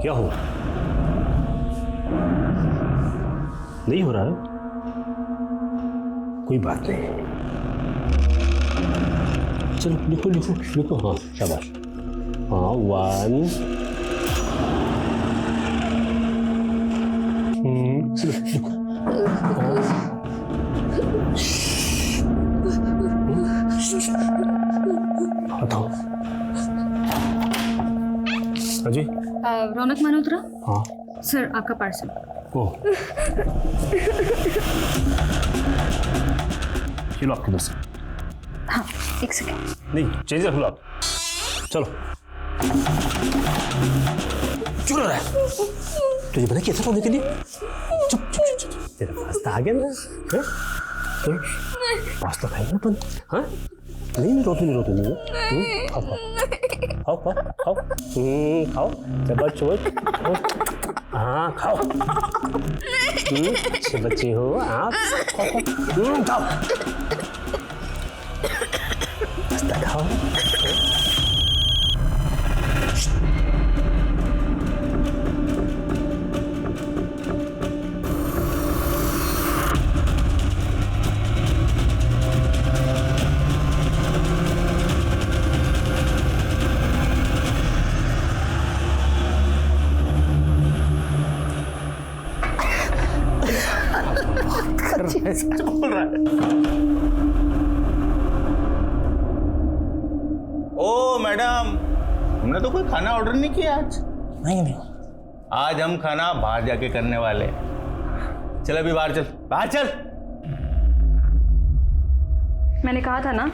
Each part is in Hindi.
क्या हुआ? नहीं हो रहा है? कोई बात नहीं, चलो लिखो लिखो लिखो। हाँ शाबाश। हाँ 1 चलो लिखो। हटाओ। अजय। रौनक मल्होत्रा। हाँ सर आपका पार्सल। ओह ये लो आपके दोस्त। हाँ एक सेकेंड। नहीं चेंज रख लो आप। चलो क्यों रो रहा है? तुझे पता कैसे रोने के लिए? चुप चुप चुप चुप। तेरा पास्ता आ गया ना? पास्ता खाएंगे अपन? हाँ नहीं रोते नहीं रोते नहीं। खाओ खाओ खाओ खाओ खाओ चबा चोट। हाँ खाओ। अच्छे बच्चे हो आप। खाओ खाओ पास्ता खाओ। बोल रहा है। ओ मैडम, हमने तो कोई खाना ऑर्डर नहीं किया आज। नहीं आज हम खाना बाहर जाके करने वाले हैं। चल अभी बाहर चल, बाहर चल। मैंने कहा था ना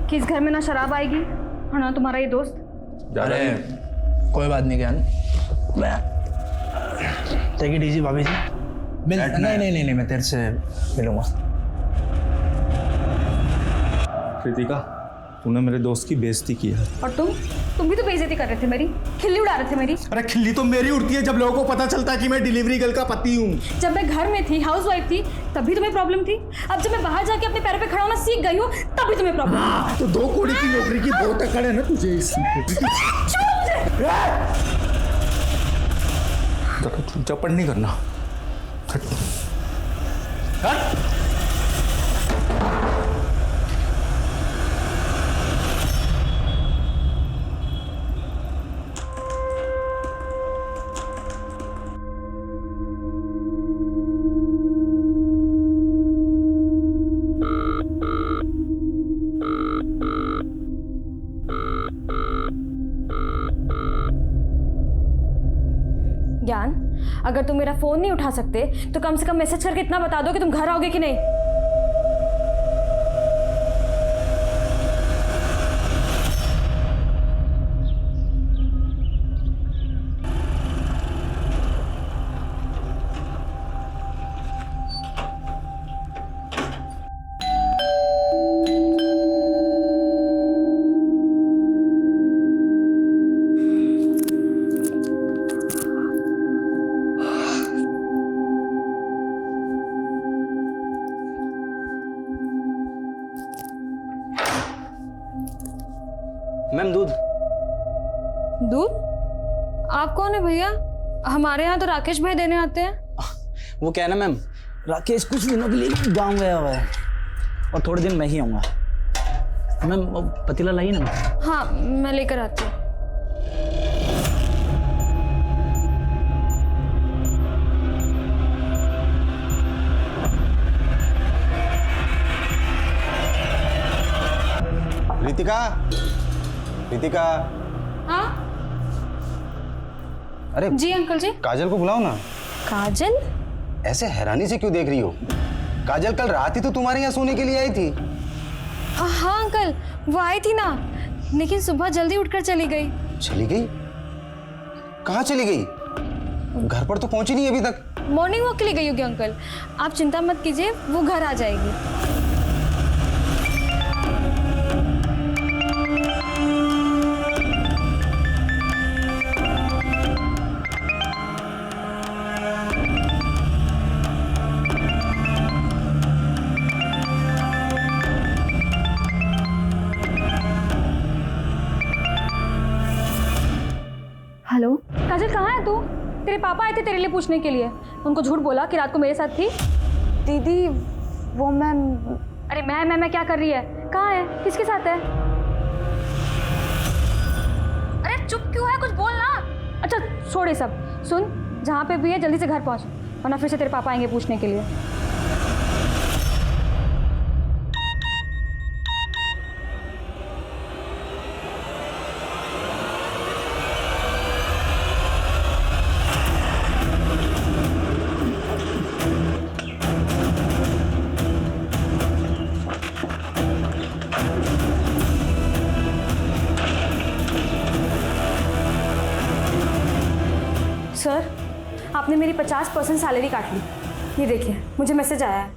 कि इस घर में ना शराब आएगी और ना तुम्हारा ये दोस्त। अरे कोई बात नहीं ज्ञान, टेक इट इजी भाभी जी। नहीं मैं तेरे से मिलूंगा। कृतिका, तूने मेरे दोस्त की बेइज्जती की है। और तुम भी तो बेइज्जती कर रहे थे मेरी, खिल्ली उड़ा रहे थे मेरी। अरे खिल्ली तो मेरी उड़ती है जब लोगों को पता चलता है कि मैं डिलीवरी गर्ल का पति हूँ। जब मैं घर में थी, हाउसवाइफ थी, तब भी तुम्हें प्रॉब्लम थी। अब जब मैं बाहर जाके अपने पैरों पे खड़ा होना सीख गई हूँ, तब भी तुम्हें प्रॉब्लम। तो 2 कौड़ी की नौकरी की बहुत अकड़ है ना तुझे। चौपड़ नहीं करना। हट। ज्ञान, अगर तुम मेरा फोन नहीं उठा सकते तो कम से कम मैसेज करके इतना बता दो कि तुम घर आओगे कि नहीं। मैम दूध। दूध? आप कौन है भैया? हमारे यहाँ तो राकेश भाई देने आते हैं। वो क्या है ना मैम, राकेश कुछ दिनों के लिए गांव गया हुआ है और थोड़े दिन मैं ही आऊँगा। मैम पतीला लाइए ना। हाँ मैं लेकर आती हूँ। रितिका। हाँ अरे जी अंकल जी। काजल को बुलाओ ना। काजल? ऐसे हैरानी से क्यों देख रही हो? काजल कल रात ही तो तुम्हारे यहाँ सोने के लिए आई थी। हाँ अंकल, वो आई थी ना, लेकिन सुबह जल्दी उठकर चली गई। चली गई? कहाँ चली गई? घर पर तो पहुंची नहीं अभी तक। मॉर्निंग वॉक के लिए गई होगी अंकल, आप चिंता मत कीजिए, वो घर आ जाएगी। हेलो काजल, कहाँ तेरे पापा आए थे तेरे लिए पूछने के लिए। उनको झूठ बोला कि रात को मेरे साथ थी। दीदी वो मैम। अरे मैं क्या कर रही है? कहाँ है? किसके साथ है? अरे चुप क्यों है? कुछ बोल ना। अच्छा छोड़ ये सब, सुन जहाँ पे भी है जल्दी से घर पहुँच, वरना फिर से तेरे पापा आएंगे पूछने के लिए। सर आपने मेरी 50% सैलरी काट ली। ये देखिए मुझे मैसेज आया है।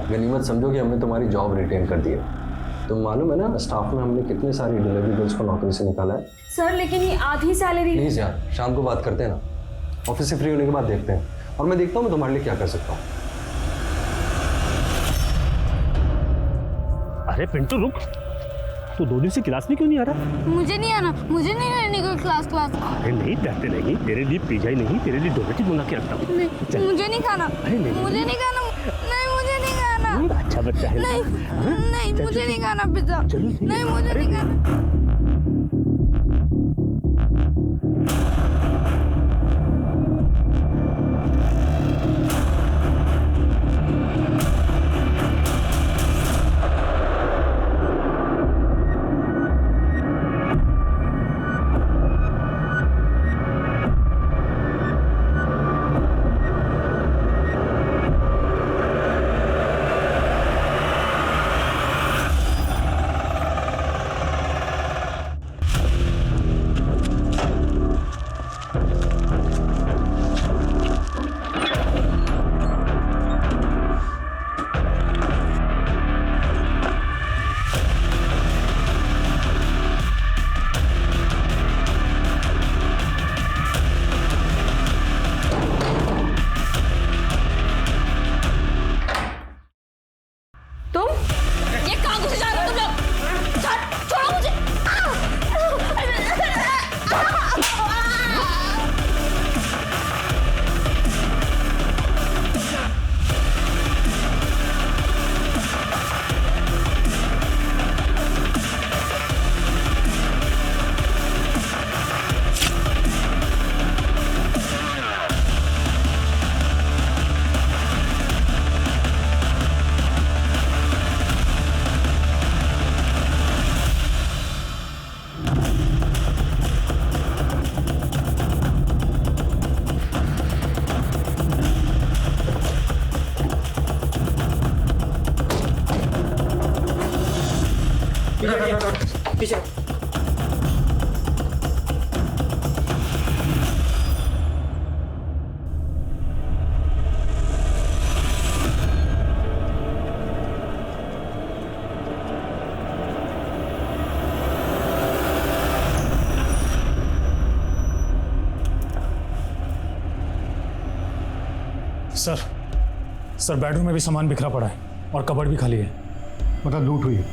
गनीमत समझो कि हमने तुम्हारी जॉब रिटेन कर दी है। तुम मालूम है ना स्टाफ में हमने कितने सारी डिलीवरी गर्ल्स को नौकरी से निकाला है। सर लेकिन ये आधी सैलरी। प्लीज़ यार शाम को बात करते हैं ना, ऑफिस से फ्री होने के बाद देखते हैं, और मैं देखता हूँ मैं तुम्हारे लिए क्या कर सकता हूँ। अरे पिंटू रुक, तू 2 दिन से क्लास में क्यों नहीं आ रहा? मुझे नहीं आना, मुझे नहीं करनी कोई क्लास। अरे नहीं डरते नहीं, तेरे लिए पिज्जा ही नहीं तेरे लिए डोनेट मंगा के रखता हूँ। मुझे नहीं खाना। अरे नहीं मुझे नहीं खाना। नहीं मुझे नहीं खाना। अच्छा बच्चा है। नहीं मुझे नहीं खाना पिज्जा। चलो नहीं मुझे नहीं खाना। पीछे सर बेडरूम में भी सामान बिखरा पड़ा है और कबर्ड भी खाली है। मतलब लूट हुई है,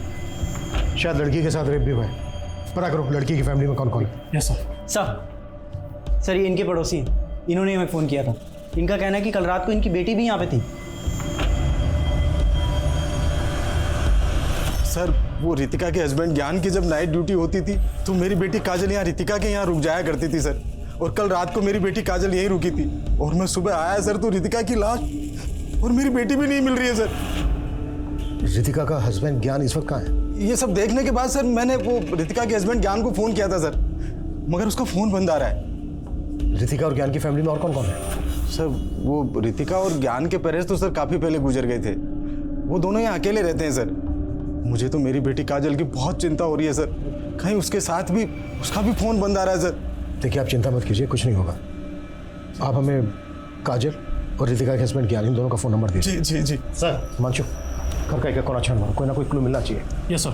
शायद लड़की के साथ रेप भी हुआ है। पता करो लड़की की फैमिली में कौन कौन है। Yes sir. सर ये इनके पड़ोसी हैं, इन्होंने हमें फ़ोन किया था। इनका कहना है कि कल रात को इनकी बेटी भी यहाँ पे थी। सर वो रितिका के हस्बैंड ज्ञान की जब नाइट ड्यूटी होती थी तो मेरी बेटी काजल यहाँ रितिका के यहाँ रुक जाया करती थी सर। और कल रात को मेरी बेटी काजल यहीं रुकी थी और मैं सुबह आया सर तो रितिका की लाश और मेरी बेटी भी नहीं मिल रही है सर। रितिका का हस्बैंड ज्ञान इस वक्त कहाँ है? ये सब देखने के बाद सर मैंने वो रितिका के हस्बैंड ज्ञान को फ़ोन किया था सर, मगर उसका फ़ोन बंद आ रहा है। रितिका और ज्ञान की फैमिली में और कौन कौन है? सर वो रितिका और ज्ञान के पेरेंट्स तो सर काफ़ी पहले गुजर गए थे, वो दोनों यहाँ अकेले रहते हैं सर। मुझे तो मेरी बेटी काजल की बहुत चिंता हो रही है सर, कहीं उसके साथ भी उसका भी फ़ोन बंद आ रहा है सर। देखिए आप चिंता मत कीजिए, कुछ नहीं होगा। आप हमें काजल और रितिका के हस्बैंड ज्ञान इन दोनों का फ़ोन नंबर दीजिए। जी जी जी सर मानचू घर का एक कोना छान मारो, कोई ना कोई क्लू मिलना चाहिए। Yes sir.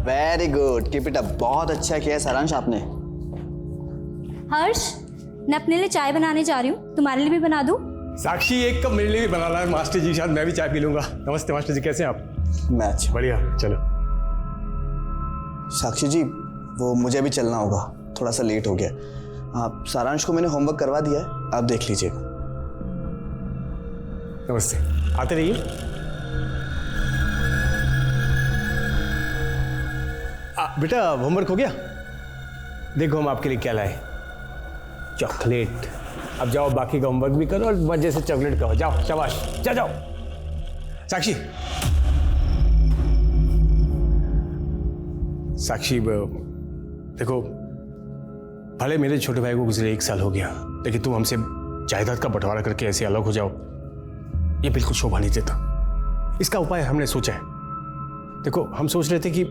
Very good, keep it up. बहुत अच्छा किया सारांश आपने। हर्ष मैं अपने लिए चाय बनाने जा रही हूँ, तुम्हारे लिए भी बना दूँ? साक्षी एक कप मेरे लिए भी बनाना है मास्टर जी, शायद मैं भी चाय पी लूंगा। नमस्ते मास्टर जी, कैसे हैं आप? मैच बढ़िया, चलो। साक्षी जी, वो मुझे भी चलना होगा, थोड़ा सा लेट हो गया। आप सारांश को मैंने होमवर्क करवा दिया है, आप देख लीजिएगा। नमस्ते, आते रहिए। बेटा होमवर्क हो गया? देखो हम आपके लिए क्या लाए, चॉकलेट। अब जाओ बाकी का होमवर्क भी करो और मजे से चॉकलेट खाओ। जाओ, शाबाश, जाओ। साक्षी, साक्षी देखो, भले मेरे छोटे भाई को गुजरे 1 साल हो गया, लेकिन तुम हमसे जायदाद का बंटवारा करके ऐसे अलग हो जाओ, ये बिल्कुल शोभा नहीं देता। इसका उपाय हमने सोचा है। देखो, हम सोच रहे थे कि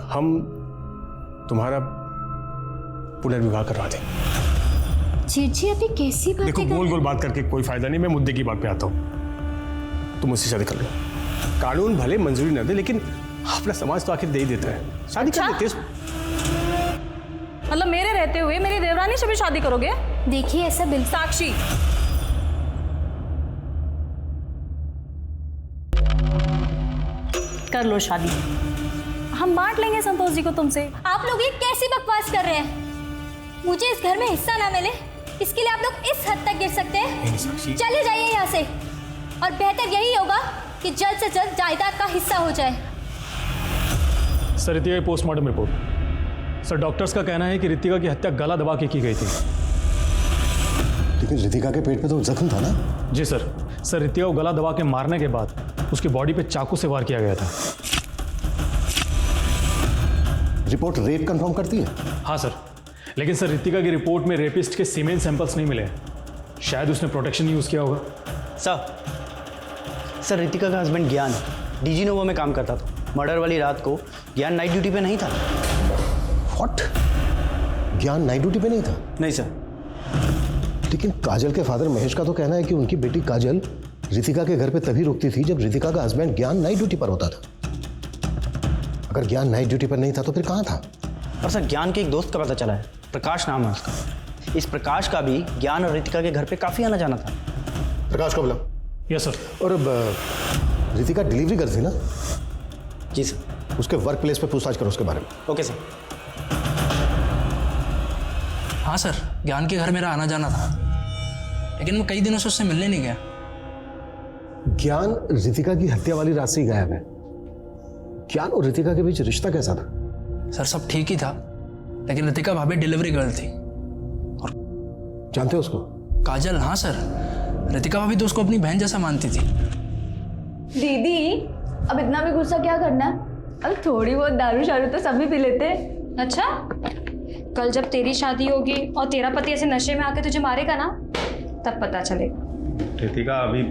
हम तुम्हारा पुनर्विवाह करवा दें। जी अभी कैसी बात? देखो, गोल गोल बात करके कोई फायदा नहीं, मैं मुद्दे की बात पे आता हूँ। तुम मुझसे शादी कर लो। कानून भले मंजूरी ना दे, लेकिन अपना समाज तो आखिर दे ही देता है। शादी कर लेते हैं। मतलब मेरे रहते हुए मेरी देवरानी से भी शादी करोगे? देखिए ऐसा बिल्कुल। साक्षी, कर लो शादी, हम बांट लेंगे संतोष जी को तुमसे। आप लोग ये कैसी बकवास कर रहे हैं? मुझे इस घर में हिस्सा ना मिले, इसके लिए आप लोग इस हद तक गिर सकते हैं? चले जाइए यहाँ से, और बेहतर यही होगा कि जल्द से जल्द जायदाद का हिस्सा हो जाए। सर, रितिका की पोस्टमार्टम रिपोर्ट। सर, डॉक्टर्स का कहना है कि रितिका की हत्या गला दबा के की गई थी। लेकिन रितिका के पेट पे तो जख्म था ना? जी सर। सर, रितिका को गला दबा के मारने के बाद उसकी बॉडी पे चाकू से वार किया गया था। रिपोर्ट रेप कंफर्म करती है? हाँ सर, लेकिन सर रितिका की रिपोर्ट में रेपिस्ट के सीमेन सैंपल्स नहीं मिले। शायद उसने प्रोटेक्शन यूज किया होगा। सर रितिका का हस्बैंड ज्ञान डीजी नोवो में काम करता था। मर्डर वाली रात को ज्ञान नाइट ड्यूटी पे नहीं था। व्हाट? ज्ञान नाइट ड्यूटी पे नहीं था? नहीं सर। लेकिन काजल के फादर महेश का तो कहना है कि उनकी बेटी काजल रितिका के घर पे तभी रुकती थी जब रितिका का हस्बैंड ज्ञान नाइट ड्यूटी पर होता था। अगर ज्ञान नाइट ड्यूटी पर नहीं था तो फिर कहाँ था? और सर ज्ञान के एक दोस्त का पता चला है, प्रकाश नाम है उसका। इस प्रकाश का भी ज्ञान और रितिका के घर पे काफी आना जाना था। प्रकाश को बुला। Yes sir. और रितिका डिलीवरी गर्ल थी ना? जी सर। उसके वर्क प्लेस पे पूछताछ करो उसके बारे में। Okay sir. हाँ सर, ज्ञान के घर मेरा आना जाना था, लेकिन मैं कई दिनों से उससे मिलने नहीं गया। ज्ञान रितिका की हत्या वाली रात से ही गायब है। ज्ञान और रितिका के बीच रिश्ता कैसा था? सर सब ठीक ही था, लेकिन रितिका भाभी डिलीवरी गर्ल थी। और जानते हो उसको? काजल? हाँ सर, रितिका भाभी तो उसको अपनी बहन जैसा मानती थी। दीदी, अब इतना भी गुस्सा क्या करना है? अब थोड़ी बहुत दारू शारू तो सभी पी लेते हैं। अच्छा, कल जब तेरी शादी होगी और तेरा पति ऐसे नशे में आके तुझे मारेगा ना, तब पता चलेगा। रितिका, अभी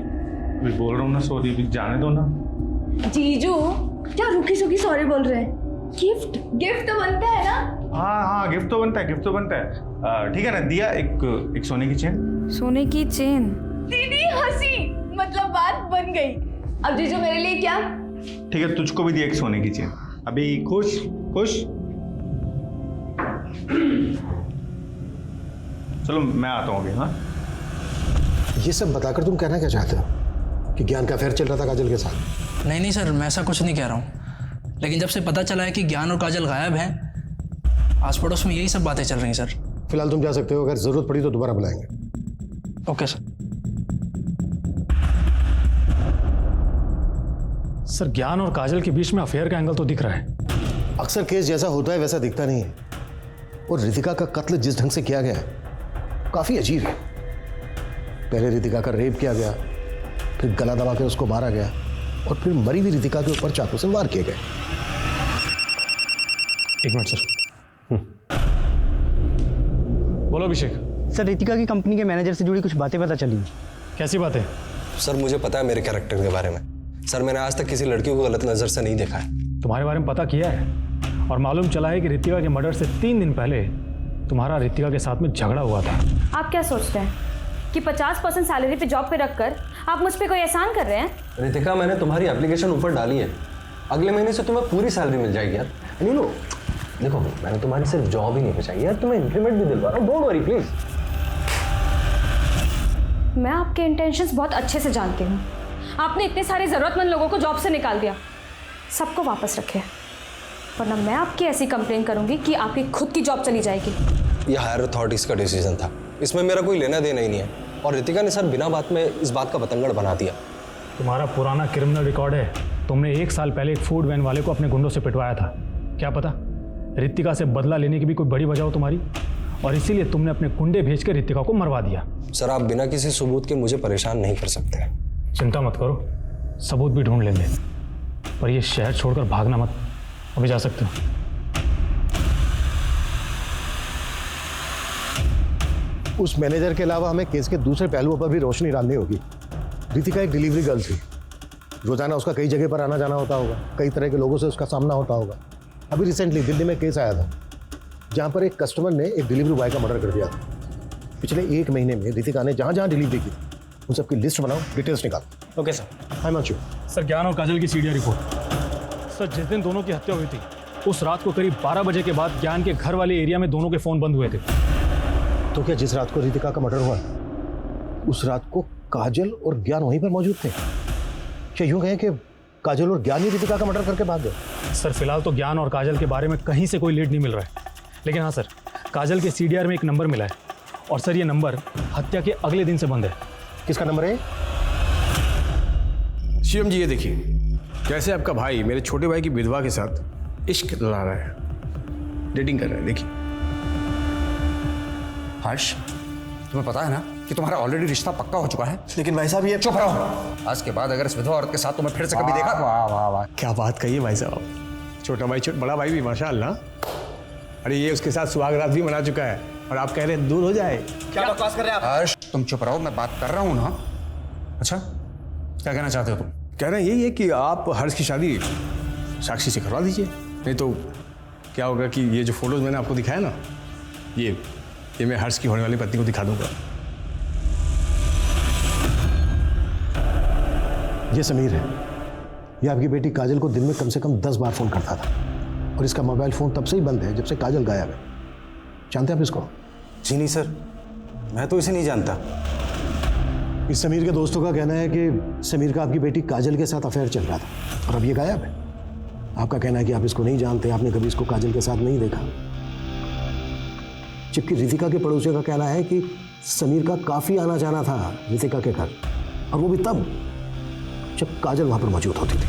बोल रहा हूँ ना, सॉरी, अभी जाने दो ना। जीजू क्या रुकी सुखी सॉरी बोल रहे हैं? गिफ्ट तो बनता है ना? हाँ, गिफ्ट तो बनता है। ठीक है ना, दिया एक सोने की चेन। सोने की चेन? दीदी हंसी, मतलब बात बन गई। अब जीजू मेरे लिए क्या? ठीक है, तुझको भी दिया एक सोने की चेन। अभी खुश? चलो मैं आता हूँ अभी। हाँ, ये सब बताकर तुम कहना क्या चाहते हो? कि ज्ञान का अफेयर चल रहा था काजल के साथ? नहीं सर, मैं ऐसा कुछ नहीं कह रहा हूँ, लेकिन जब से पता चला है कि ज्ञान और काजल गायब हैं, आस पड़ोस में यही सब बातें चल रही हैं सर। फिलहाल तुम जा सकते हो, अगर जरूरत पड़ी तो दोबारा बुलाएंगे। Okay sir. सर, ज्ञान और काजल के बीच में अफेयर का एंगल तो दिख रहा है। अक्सर केस जैसा होता है वैसा दिखता नहीं है। और रितिका का कत्ल जिस ढंग से किया गया काफी अजीब है। पहले रितिका का रेप किया गया, फिर गला दबा के उसको मारा गया, और फिर मरी हुई रितिका के ऊपर चाकू से वार किए गए। एक मिनट सर। बोलो अभिषेक। सर रितिका की कंपनी के मैनेजर से जुड़ी कुछ बातें पता चली। कैसी बातें? सर मुझे पता है मेरे कैरेक्टर के बारे में। सर मैंने आज तक किसी लड़की को गलत नजर से नहीं देखा है। तुम्हारे बारे में पता किया है और मालूम चला है कि रितिका के मर्डर से 3 दिन पहले तुम्हारा रितिका के साथ में झगड़ा हुआ था। आप क्या सोचते हैं कि 50% सैलरी पे जॉब पे रखकर आप मुझ पे कोई एहसान कर रहे हैं? रितिका, मैंने तुम्हारी एप्लीकेशन ऊपर डाली है, अगले महीने से तुम्हें पूरी सैलरी मिल जाएगी यार। नहीं नो, देखो मैंने तुम्हारी सिर्फ जॉब ही नहीं बचाई यार, तुम्हें इंक्रीमेंट भी दिलवा रहा हूँ, डोंट वरी प्लीज। मैं आपके इंटेंशंस बहुत अच्छे से जानती हूँ। आपने इतने सारे जरूरतमंद लोगों को जॉब से निकाल दिया, सबको वापस रखे। वरना मैं आपकी ऐसी कंप्लेन करूंगी कि आपकी खुद की जॉब चली जाएगी। ये हायर अथॉरिटीज का डिसीजन था, इसमें मेरा कोई लेना देना ही नहीं है। और रितिका ने सर बिना बात में इस बात का बतंगड़ बना दिया। तुम्हारा पुराना क्रिमिनल रिकॉर्ड है। तुमने 1 साल पहले एक फूड वैन वाले को अपने गुंडों से पिटवाया था। क्या पता रितिका से बदला लेने की भी कोई बड़ी वजह हो तुम्हारी, और इसीलिए तुमने अपने गुंडे भेजकर रितिका को मरवा दिया। सर आप बिना किसी सबूत के मुझे परेशान नहीं कर सकते। चिंता मत करो, सबूत भी ढूंढ लेंगे, पर ये शहर छोड़कर भागना मत। अभी जा सकते हो। उस मैनेजर के अलावा हमें केस के दूसरे पहलुओं पर भी रोशनी डालनी होगी। रितिका एक डिलीवरी गर्ल थी। रोजाना उसका कई जगह पर आना जाना होता होगा, कई तरह के लोगों से उसका सामना होता होगा। अभी रिसेंटली दिल्ली में केस आया था जहां पर एक कस्टमर ने एक डिलीवरी बॉय का मर्डर कर दिया था। पिछले 1 महीने में रितिका ने जहां जहां डिलीवरी की उन सबकी लिस्ट बनाओ, डिटेल्स निकालो। Okay sir. Hi Manshu. Sir Gyan और काजल की सीडिया रिपोर्ट। सर जिस दिन दोनों की हत्या हुई थी उस रात को करीब 12 बजे के बाद ज्ञान के घर वाले एरिया में दोनों के फ़ोन बंद हुए थे। तो क्या जिस रात को रितिका का मर्डर हुआ उस रात को काजल और ज्ञान वहीं पर मौजूद थे? क्या यूं कहें कि काजल और ज्ञान ही रितिका का मर्डर करके भाग गए? सर फिलहाल तो ज्ञान और काजल के बारे में कहीं से कोई लीड नहीं मिल रहा है, लेकिन हाँ सर, काजल के सीडीआर में एक नंबर मिला है, और सर ये नंबर हत्या के अगले दिन से बंद है। किसका नंबर है? शिवम जी ये देखिए, कैसे आपका भाई मेरे छोटे भाई की विधवा के साथ इश्क लड़ा रहा है, डेटिंग कर रहा है। देखिए हर्ष, तुम्हें पता है ना कि तुम्हारा ऑलरेडी रिश्ता पक्का हो चुका है। लेकिन भाई साहब ये चुप रहो। आज के बाद अगर इस विधवा औरत के साथ तुम्हें फिर से कभी देखा। वाह वाह वाह, क्या बात कही है भाई साहब। छोटा भाई बड़ा भाई भी माशाअल्लाह। अरे ये उसके साथ सुहाग रात भी मना चुका है और आप कह रहे हैं दूर हो जाए। क्या बकवास कर रहे हैं आप? हर्ष तुम चुप रहो, मैं बात कर रहा हूँ ना। अच्छा क्या कहना चाहते हो तुम? कहना यही है कि आप हर्ष की शादी साक्षी से करवा दीजिए, नहीं तो क्या होगा कि ये जो फोटोज मैंने आपको दिखाया ना, ये मैं हर्ष की होने वाली पत्नी को दिखा दूंगा। ये समीर है। ये आपकी बेटी काजल को दिन में कम से कम 10 बार फोन करता था, और इसका मोबाइल फोन तब से ही बंद है जब से काजल गायब है। जानते हैं आप इसको? जी नहीं सर, मैं तो इसे नहीं जानता। इस समीर के दोस्तों का कहना है कि समीर का आपकी बेटी काजल के साथ अफेयर चल रहा था और अब ये गायब है। आपका कहना है कि आप इसको नहीं जानते, आपने कभी इसको काजल के साथ नहीं देखा। जबकि रितिका के पड़ोसियों का कहना है कि समीर का काफी आना जाना था रितिका के घर, और वो भी तब जब काजल वहां पर मौजूद होती थी।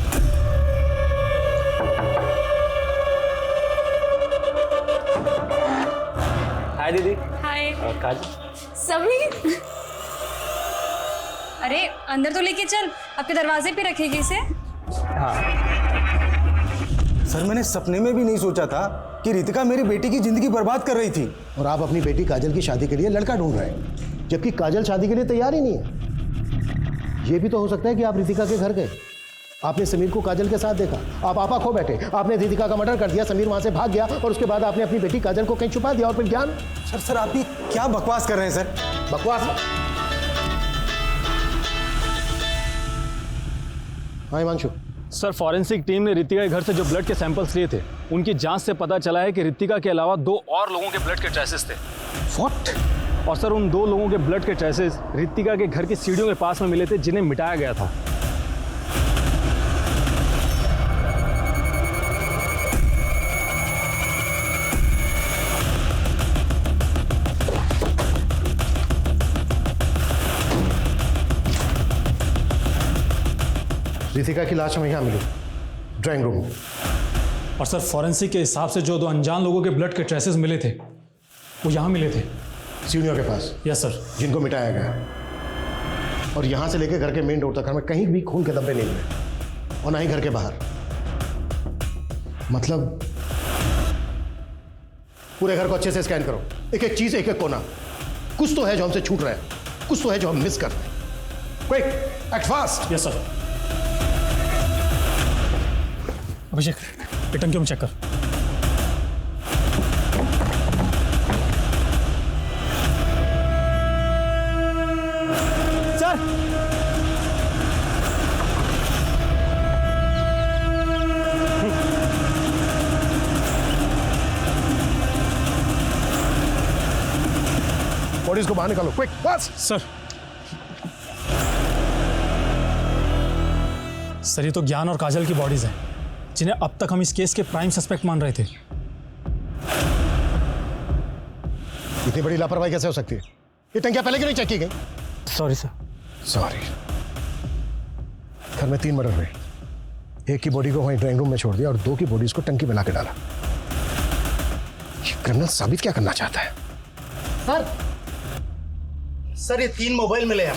हाय दीदी। हाय। काजल। समीर। अरे अंदर तो लेके चल, आपके दरवाजे पे रखेगी इसे। हाँ सर, मैंने सपने में भी नहीं सोचा था कि रितिका मेरी बेटी की जिंदगी बर्बाद कर रही थी। और आप अपनी बेटी काजल की शादी के लिए लड़का ढूंढ रहे हैं, जबकि काजल शादी के लिए तैयार ही नहीं है। ये भी तो हो सकता है कि आप रितिका के घर गए, आपने समीर को काजल के साथ देखा, आप आपा खो बैठे, आपने रितिका का मर्डर कर दिया, समीर वहां से भाग गया, और उसके बाद आपने अपनी बेटी काजल को कहीं छुपा दिया, और फिर ज्ञान। सर आप ये क्या बकवास कर रहे हैं सर? बकवास? हाँ हिमांशु। सर फॉरेंसिक टीम ने रितिका के घर से जो ब्लड के सैंपल्स लिए थे, उनकी जांच से पता चला है कि रितिका के अलावा 2 और लोगों के ब्लड के ट्रेसेस थे। व्हाट? और सर उन 2 लोगों के ब्लड के ट्रेसेस रितिका के घर की सीढ़ियों के पास में मिले थे, जिन्हें मिटाया गया था। रितिका की लाश हमें यहाँ मिली, ड्राइंग रूम में। और सर फॉरेंसिक के हिसाब से जो 2 अनजान लोगों के ब्लड के ट्रेसेस मिले थे वो यहाँ मिले थे, सीढ़ियों के पास। Yes sir. जिनको मिटाया गया, और यहाँ से लेकर घर के मेन डोर तक हमें कहीं भी खून के धब्बे नहीं मिले, और ना ही घर के बाहर। मतलब पूरे घर को अच्छे से स्कैन करो, एक एक चीज, एक एक कोना। कुछ तो है जो हमसे छूट रहा है, कुछ तो है जो हम मिस कर रहे हैं। Quick, act fast. Yes sir. Abhishek ये टंकियों में चेक कर। सर बॉडीज को बाहर निकालो, क्विक फास्ट। सर ये तो ज्ञान और काजल की बॉडीज हैं, जिन्हें अब तक हम इस केस के प्राइम सस्पेक्ट मान रहे थे। इतनी बड़ी लापरवाही कैसे हो सकती है? ये टंकियां पहले क्यों नहीं चेक की गई? Sorry sir. सॉरी। घर में 3 मर्डर हुए। एक की बॉडी को वहीं ड्राइंग रूम में छोड़ दिया और 2 की बॉडीज को टंकी में ला के डाला। ये क्रिमिनल साबित क्या करना चाहता है? सर ये 3 मोबाइल मिले हैं।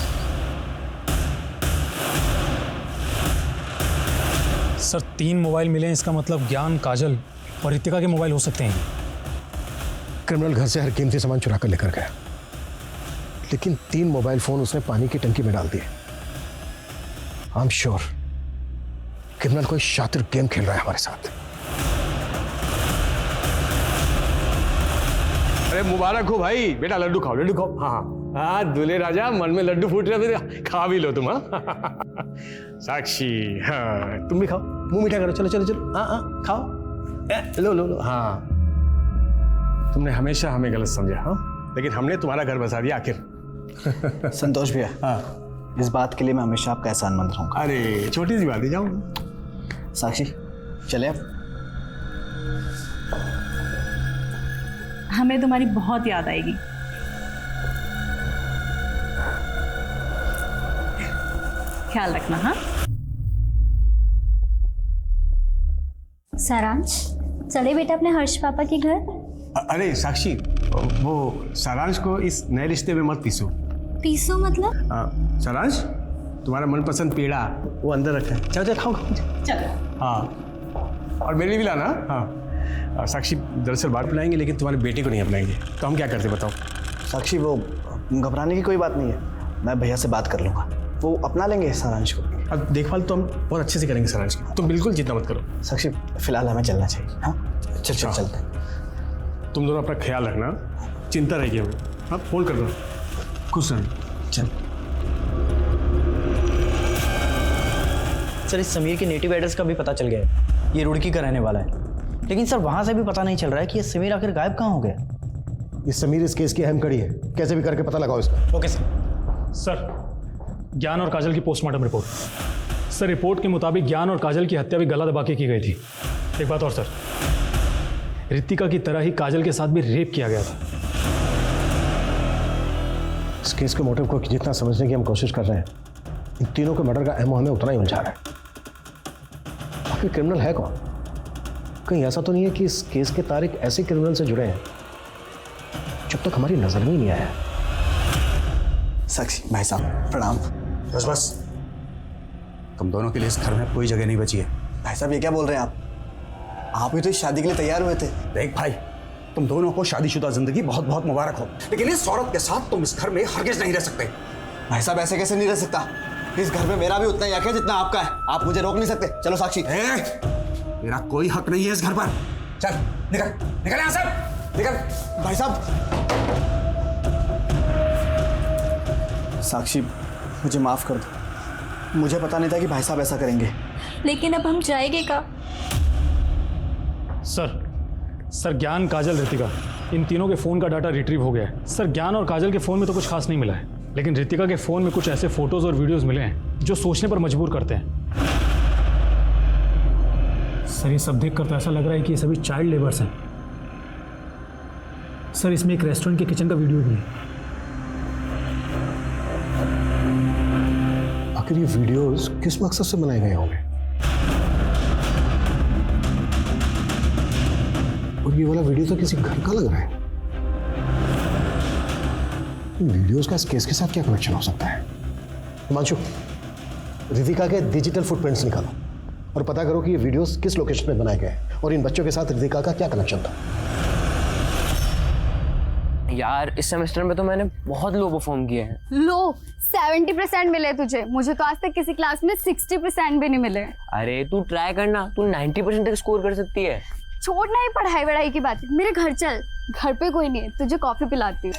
सर 3 मोबाइल मिले हैं, इसका मतलब ज्ञान, काजल और रितिका के मोबाइल हो सकते हैं। क्रिमिनल घर से हर कीमती सामान चुरा कर लेकर गया, लेकिन 3 मोबाइल फोन उसने पानी की टंकी में डाल दिए। आई एम श्योर क्रिमिनल कोई शातिर गेम खेल रहा है हमारे साथ। अरे मुबारक हो भाई, बेटा लड्डू खाओ, लड्डू खाओ। हाँ हाँ, दूल्हे राजा, मन में लड्डू फूट रहे थे, खा भी लो तुम। हाँ साक्षी, हाँ तुम भी खाओ, मुंह मीठा करो। चलो चलो चलो, हाँ हाँ खाओ, लो लो लो। हाँ तुमने हमेशा हमें गलत समझा, हाँ, लेकिन हमने तुम्हारा घर बसा दिया आखिर। संतोष भैया, हाँ इस बात के लिए मैं हमेशा आपका एहसानमंद रहूंगा। अरे छोटी सी बात है, जाओ। साक्षी चले अब। हमें तुम्हारी बहुत याद आएगी। ख्याल रखना। हाँ सारांश, चले बेटा अपने हर्ष पापा के घर। अरे साक्षी, वो सारांश को इस नए रिश्ते में मत पीसो। पीसो मतलब? सारांश, तुम्हारा मनपसंद पेड़ा वो अंदर रखा है, चलो चलो खाओ खाओ। चलो। हाँ, और मेरे लिए भी लाना। हाँ साक्षी, दरअसल बाहर पिलाएंगे लेकिन तुम्हारे बेटे को नहीं अपनाएंगे, तो हम क्या करते बताओ? साक्षी वो घबराने की कोई बात नहीं है, मैं भैया से बात कर लूँगा, वो अपना लेंगे सारांश को। अब देखभाल तो हम बहुत अच्छे से करेंगे सारांश की, तुम बिल्कुल चिंता मत करो। साक्षी फिलहाल हमें चलना चाहिए। हाँ चल चल चलते हैं। तुम दोनों अपना ख्याल रखना, चिंता रहेगी हमें। हाँ फोन कर दो, खुश रहना। चल। सर इस समीर के नेटिव एड्रेस का भी पता चल गया है, ये रुड़की का रहने वाला है, लेकिन सर वहां से भी पता नहीं चल रहा है कि ये समीर आखिर गायब कहाँ हो गया। ये समीर इस केस की अहम कड़ी है, कैसे भी करके पता लगाओ इसका। Okay sir. सर ज्ञान और काजल की पोस्टमार्टम रिपोर्ट। सर रिपोर्ट के मुताबिक ज्ञान और काजल की हत्या भी गला दबा के की गई थी। एक बात और सर, रितिका की तरह ही काजल के साथ भी रेप किया गया था। इस केस के मोटिव को जितना समझने की हम कोशिश कर रहे हैं, इन तीनों के मर्डर का अहम हमें उतना ही उलझा रहा है। आखिर क्रिमिनल है कौन? कहीं ऐसा तो नहीं है कि इस केस के तारीख ऐसे क्रिमिनल से जुड़े हैं जब तक हमारी नजर में ही नहीं आया। साक्षी भाई साहब प्रणाम। बस बस, तुम दोनों के लिए इस घर में कोई जगह नहीं बची है। भाई साहब ये क्या बोल रहे हैं आप भी तो इस शादी के लिए तैयार हुए थे। देख भाई, तुम दोनों को शादीशुदा जिंदगी बहुत बहुत मुबारक हो, लेकिन इस औरत के साथ तुम इस घर में हरगिज नहीं रह सकते। भाई साहब ऐसे कैसे नहीं रह सकता, इस घर में मेरा भी उतना ही हक है जितना आपका है, आप मुझे रोक नहीं सकते। चलो साक्षी। मेरा कोई हक नहीं है इस घर पर। चल निकल निकल यहाँ से, निकल। भाई साहब। साक्षी मुझे माफ कर दो, मुझे पता नहीं था कि भाई साहब ऐसा करेंगे। लेकिन अब हम जाएंगे कहाँ? सर ज्ञान, काजल, रितिका, इन तीनों के फ़ोन का डाटा रिट्रीव हो गया है। सर ज्ञान और काजल के फ़ोन में तो कुछ खास नहीं मिला है, लेकिन रितिका के फ़ोन में कुछ ऐसे फोटोज़ और वीडियोज़ मिले हैं जो सोचने पर मजबूर करते हैं। सर ये सब देखकर तो ऐसा लग रहा है कि ये सभी चाइल्ड लेबर्स हैं। सर इसमें एक रेस्टोरेंट के किचन का वीडियो भी है। आखिर ये वीडियोस किस मकसद से बनाए गए होंगे? और ये वाला वीडियो तो किसी घर का लग रहा है। इन वीडियोस का इस केस के साथ क्या कनेक्शन हो सकता है? हिमांशु, रितिका के डिजिटल फुटप्रिंट्स निकालो और पता करो कि ये वीडियोस किस लोकेशन पे बनाए गए और इन बच्चों के साथ रितिका का क्या कनेक्शन था। यार इस सेमेस्टर में तो मैंने बहुत लो परफॉर्म किए हैं। लो 70% मिले तुझे, मुझे तो आज तक किसी क्लास में 60% भी नहीं मिले। अरे तू ट्राई करना, तू 90% तक स्कोर कर सकती है। छोड़ना ही पढ़ाई वढ़ाई की बात है, मेरे घर चल, घर पे कोई नहीं है, तुझे कॉफी पिलाती हूँ।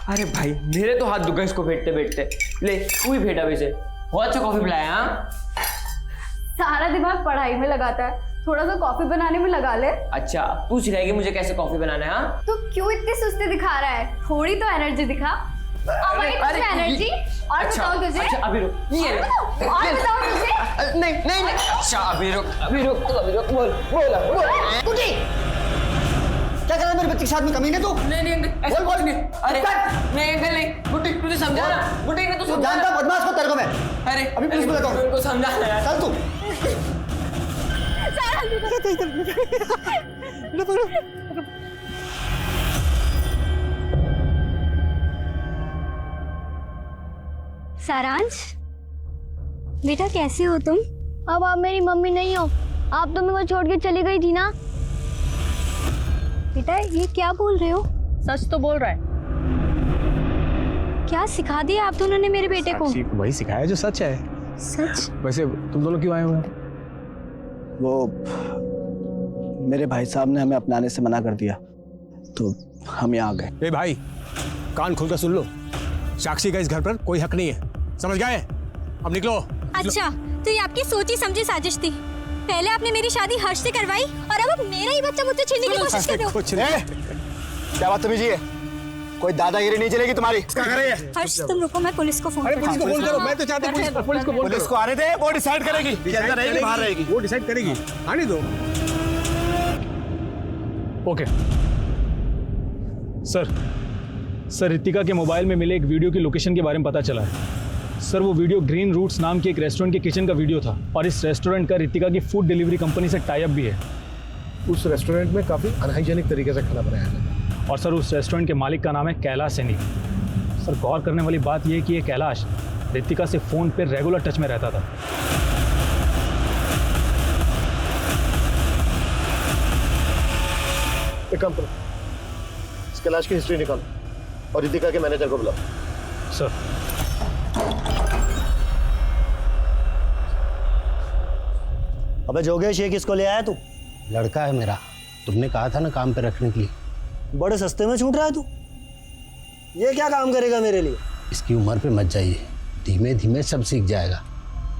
अरे भाई मेरे तो हाथ दुखा इसको फेंटते फेंटते। ले तू ही फेंटा वैसे, बहुत अच्छा कॉफी पिलाया। हाँ सारा दिमाग पढ़ाई में लगाता है, थोड़ा सा कॉफी बनाने में लगा ले। अच्छा तू सिखाएगी मुझे कैसे कॉफी बनाना है? हाँ तू क्यों इतनी सुस्ती दिखा रहा है, थोड़ी तो एनर्जी दिखा। अरे एनर्जी और बताओ तुझे। अच्छा अभी रुक, ये ले। और बताओ तुझे। नहीं नहीं नहीं, अच्छा अभी रुक बोल कुटी क्या कर रहा है मेरे बच्चे के साथ में, कमीने तू? नहीं अंकल, ऐसा बोल नहीं। अरे नहीं अंकल नहीं, बुटीक तुझे समझा ना, बुटीक ने तो समझा। जानता बदमाश को तेरे को मैं। अरे अभी पुलिस बुलाता हूँ। उनको समझा ना यार। चल तू। सारांश बेटा कैसे हो तुम? अब आप मेरी मम्मी नहीं हो, आप तो मेरे को छोड़ के चली गई थी ना। बेटा ये क्या बोल रहे हो? सच तो बोल रहा है। क्या सिखा दिया आप दोनों ने मेरे बेटे को? वही सिखाया जो सच है। सच? वैसे तुम दोनों क्यों आए हुए हो? वो मेरे भाई साहब ने हमें अपनाने से मना कर दिया तो हम यहाँ आ गए। ए भाई, कान खोलकर सुन लो, साक्षी का इस घर पर कोई हक नहीं है, समझ गए? अब निकलो। अच्छा तो ये आपकी सोची समझी साजिश थी। पहले आपने मेरी शादी हर्ष से करवाई और अब मेरा ही बच्चा मुझसे छीनने की कोशिश कर रहे हो। कुछ नहीं। क्या बदतमीजी है? कोई दादागिरी नहीं चलेगी तुम्हारी। क्या कर रही है? हर्ष तुम रुको, मैं पुलिस को फोन अरे पुलिस को फोन करो, मैं तो चाहता हूं पुलिस को फोन करो। पुलिस को आने दे, वो डिसाइड करेगी कि अंदर रहेगी बाहर रहेगी। वो डिसाइड करेगी, आने दो। ओके सर रितिका के मोबाइल में मिले एक वीडियो की लोकेशन के बारे में पता चला है। सर वो वीडियो ग्रीन रूट्स नाम के एक रेस्टोरेंट के किचन का वीडियो था और इस रेस्टोरेंट का रितिका की फूड डिलीवरी कंपनी से टाई अप भी है। उस रेस्टोरेंट में काफ़ी अनहाइजेनिक तरीके से खाना बनाया है और सर उस रेस्टोरेंट के मालिक का नाम है कैलाश सैनी। सर गौर करने वाली बात यह है कि ये कैलाश रितिका से फ़ोन पे रेगुलर टच में रहता था। एक काम करो, इस कैलाश की हिस्ट्री निकालो और रितिका के मैनेजर को बुलाओ। सर अबे जोगेश, ये किसको ले आया तू? लड़का है मेरा, तुमने कहा था ना काम पे रखने के लिए। बड़े सस्ते में छूट रहा है तू। ये क्या काम करेगा मेरे लिए? इसकी उम्र पे मत जाइए, धीमे धीमे सब सीख जाएगा।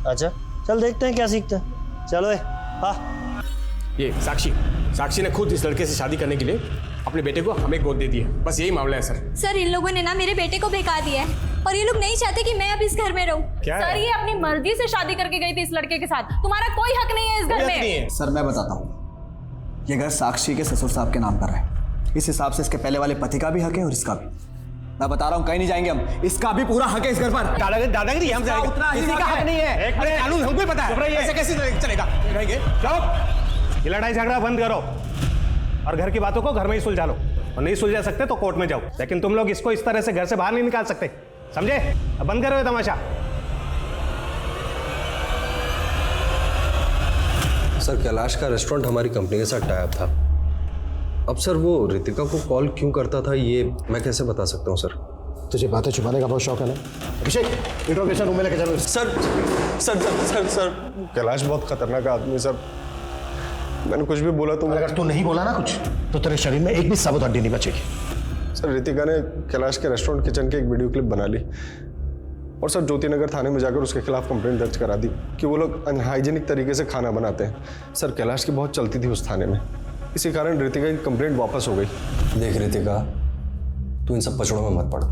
अच्छा चल देखते हैं क्या सीखते हैं। चलो हाँ। ये साक्षी ने खुद इस लड़के से शादी करने के लिए अपने बेटे को हमें गोद दे दी है, बस यही मामला है सर। सर इन लोगों ने ना मेरे बेटे को बेकार दिया है और ये लोग नहीं चाहते कि मैं अब इस घर में रहूं। सर ये अपनी मर्जी से शादी करके गई थी इस लड़के के साथ, तुम्हारा कोई हक नहीं है इस घर में। सर मैं बताता हूँ, ये घर साक्षी के ससुर साहब के नाम पर है, इस हिसाब से इसके पहले वाले पति का भी हक है और इसका भी। मैं बता रहा हूँ कहीं नहीं जाएंगे हम, इसका भी पूरा हक है इस घर पर। दादागिरी हम जाएंगे, किसी का हक नहीं है। अरे कानून हमको ही पता है, ऐसे कैसे चलेगा? रहेंगे जाओ, ये लड़ाई झगड़ा बंद करो और घर की बातों को घर में ही सुलझा लो, और नहीं सुलझा सकते तो कोर्ट में जाओ, लेकिन तुम लोग इसको इस तरह से घर से बाहर नहीं निकाल सकते, समझे? अब बंद करो ये तमाशा। सर कैलाश का रेस्टोरेंट हमारी कंपनी के साथ टाई अप था। अब सर वो रितिका को कॉल क्यों करता था ये मैं कैसे बता सकता हूँ सर? तुझे बातें छुपाने का बहुत शौक है ना? अभिषेक इंट्रोगेशन रूम में लेके चलो। Sir sir sir sir Kailash बहुत खतरनाक आदमी सर, मैंने कुछ भी बोला तो अगर तू नहीं बोला ना कुछ तो तेरे शरीर में एक भी साबुत हड्डी नहीं बचेगी। सर रितिका ने कैलाश के रेस्टोरेंट किचन की एक वीडियो क्लिप बना ली और सर ज्योति नगर थाने में जाकर उसके खिलाफ कंप्लेंट दर्ज करा दी कि वो लोग अनहाइजीनिक तरीके से खाना बनाते हैं। सर कैलाश की बहुत चलती थी उस थाने में, इसी कारण रितिका की कंप्लेंट वापस हो गई। देख रितिका, तू इन सब पचड़ों में मत पड़,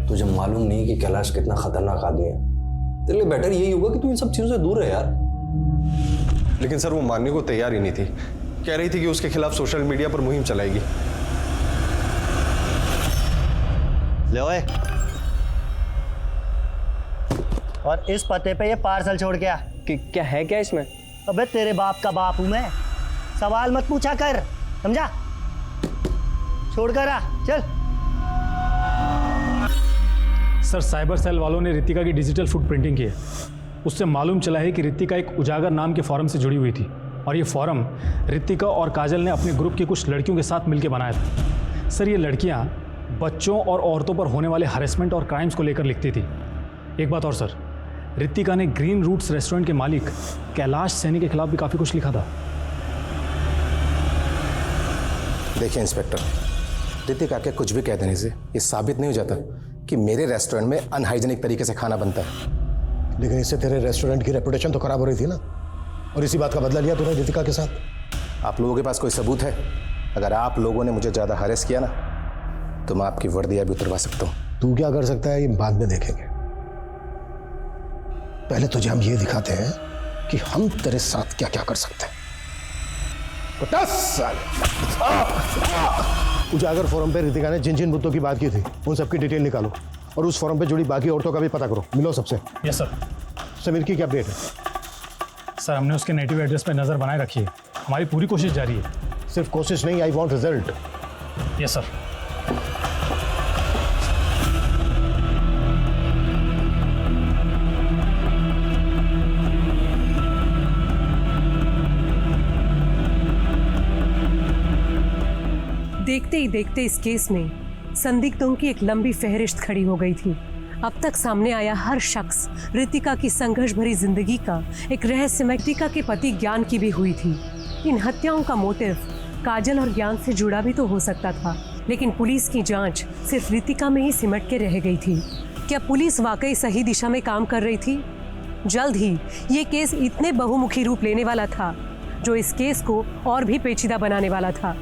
तुझे मालूम नहीं कि कैलाश कितना खतरनाक आदमी है। तेरे लिए बेटर यही होगा कि तू इन सब चीजों से दूर रहे यार। लेकिन सर वो मानने को तैयार ही नहीं थी, कह रही थी कि उसके खिलाफ सोशल मीडिया पर मुहिम चलाएगी। ले ओए, और इस पते पे ये पार्सल छोड़ के आ। क्या है क्या इसमें? अबे तेरे बाप का बाप हूं मैं, सवाल मत पूछा कर, समझा? छोड़ कर आ, चल। सर साइबर सेल वालों ने रितिका की डिजिटल फुटप्रिंटिंग की है। उससे मालूम चला है कि रितिका एक उजागर नाम के फॉरम से जुड़ी हुई थी और ये फॉरम रितिका और काजल ने अपने ग्रुप की कुछ लड़कियों के साथ मिलकर बनाया था। सर ये लड़कियां बच्चों और औरतों पर होने वाले हरेसमेंट और क्राइम्स को लेकर लिखती थी। एक बात और सर, रितिका ने ग्रीन रूट्स रेस्टोरेंट के मालिक कैलाश सैनी के खिलाफ भी काफ़ी कुछ लिखा था। देखिए इंस्पेक्टर, रितिका के कुछ भी कह देने से ये साबित नहीं हो जाता कि मेरे रेस्टोरेंट में अनहाइजीनिक तरीके से खाना बनता है। लेकिन इससे तेरे रेस्टोरेंट की रेपुटेशन तो खराब हो रही थी ना, और इसी बात का बदला लिया तूने रितिका के साथ। आप लोगों के पास कोई सबूत है? अगर आप लोगों ने मुझे ज़्यादा हरेस किया ना तो मैं आपकी वर्दियाँ भी उतरवा सकता हूँ। तू क्या कर सकता है ये बाद में देखेंगे। पहले तुझे हम ये दिखाते हैं कि हम तेरे साथ क्या क्या कर सकते हैं। उजागर फोरम पे रितिका ने जिन जिन मुद्दों की बात की थी उन सबकी डिटेल निकालो और उस फोरम पे जुड़ी बाकी औरतों का भी पता करो। मिलो सबसे। Yes sir. समीर की क्या अपडेट है? सर हमने उसके नेटिव एड्रेस पे नज़र बनाए रखी है, हमारी पूरी कोशिश जारी है। सिर्फ कोशिश नहीं, I want result. Yes sir. देखते ही देखते इस केस में संदिग्धों की एक लंबी फहरिस्त खड़ी हो गई थी। अब तक सामने आया हर शख्स रितिका की संघर्ष भरी जिंदगी का एक रहस्यमय। रितिका के पति ज्ञान की भी हुई थी। इन हत्याओं का मोटिव काजल और ज्ञान से जुड़ा भी तो हो सकता था, लेकिन पुलिस की जांच सिर्फ रितिका में ही सिमट के रह गई थी। क्या पुलिस वाकई सही दिशा में काम कर रही थी? जल्द ही ये केस इतने बहुमुखी रूप लेने वाला था जो इस केस को और भी पेचीदा बनाने वाला था।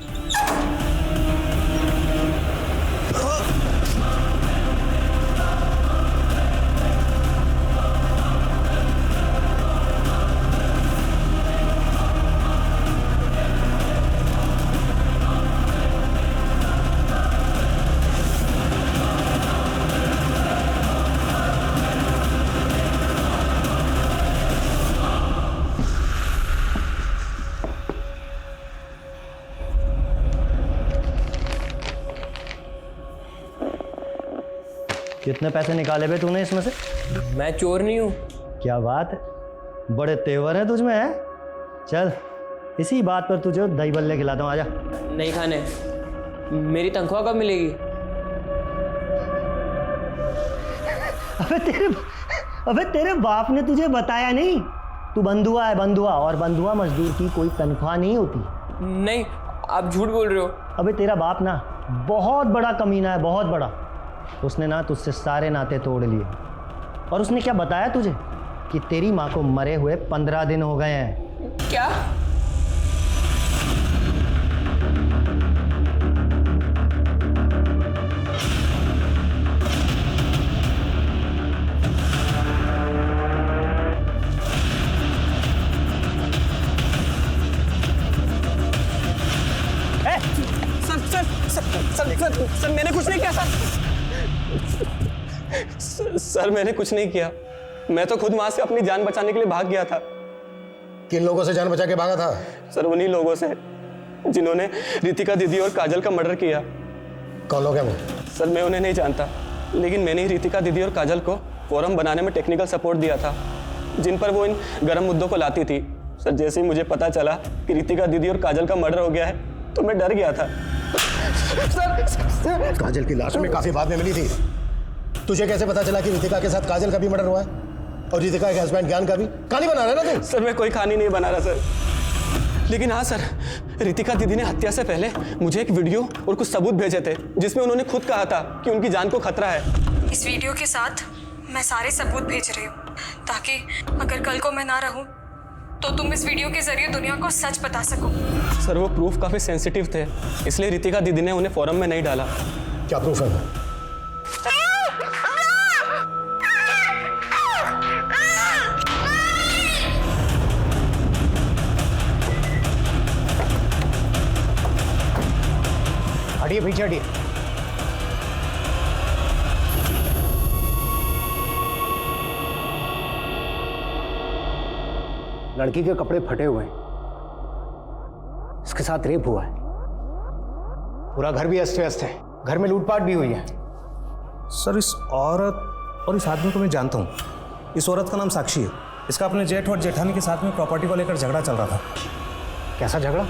कितने पैसे निकाले बे तूने इसमें से? मैं चोर नहीं हूँ। क्या बात है, बड़े तेवर है तुझमें है। चल इसी बात पर तुझे दही बल्ले खिलाता हूँ, आजा। नहीं खाने। मेरी तनख्वाह कब मिलेगी? अबे तेरे बाप ने तुझे बताया नहीं? तू बंधुआ है, बंधुआ, और बंधुआ मजदूर की कोई तनख्वाह नहीं होती। नहीं, आप झूठ बोल रहे हो। अबे तेरा बाप ना बहुत बड़ा कमीना है, बहुत बड़ा। उसने ना तुझसे सारे नाते तोड़ लिए। और उसने क्या बताया तुझे? कि तेरी माँ को मरे हुए 15 दिन हो गए हैं। क्या? सर मैंने कुछ नहीं किया सर मैंने कुछ नहीं किया। मैं तो खुद वहां से अपनी जान बचाने के लिए भाग गया था। किन लोगों से जान बचा के भागा था? सर उन्हीं लोगों से जिन्होंने रितिका दीदी और काजल का मर्डर किया। कौन लोग हैं वो? सर मैं उन्हें नहीं जानता, लेकिन मैंने ही रितिका दीदी और काजल को फोरम बनाने में टेक्निकल सपोर्ट दिया था, जिन पर वो इन गर्म मुद्दों को लाती थी। सर जैसे ही मुझे पता चला कि रितिका दीदी और काजल का मर्डर हो गया है तो मैं डर गया था। काजल की लाश में काफी बाद में मिली थी। तुझे कैसे पता चला कि रितिका के साथ काजल का भी मर्डर हुआ है और रितिका के हस्बैंड ज्ञान का भी? कहानी बना रहा है ना तू? सर मैं कोई कहानी नहीं बना रहा सर, लेकिन हाँ सर, रितिका दीदी ने हत्या से पहले मुझे एक वीडियो और कुछ सबूत भेजे थे जिसमें उन्होंने खुद कहा था कि उनकी जान को खतरा है। इस वीडियो के साथ मैं सारे सबूत भेज रही हूँ ताकि अगर कल को मैं ना रहूँ तो तुम इस वीडियो के जरिए दुनिया को सच बता सको। सर वो प्रूफ काफी सेंसिटिव थे, इसलिए रितिका दीदी ने उन्हें फोरम में नहीं डाला। क्या प्रूफ है? हटिए पीछे हटिए। लड़की के कपड़े फटे हुए हैं, इसके साथ रेप हुआ है, पूरा घर भी अस्त व्यस्त है, घर में लूटपाट भी हुई है। सर इस औरत और इस आदमी को मैं जानता हूँ। इस औरत का नाम साक्षी है। इसका अपने जेठ और जेठानी के साथ में प्रॉपर्टी को लेकर झगड़ा चल रहा था। कैसा झगड़ा?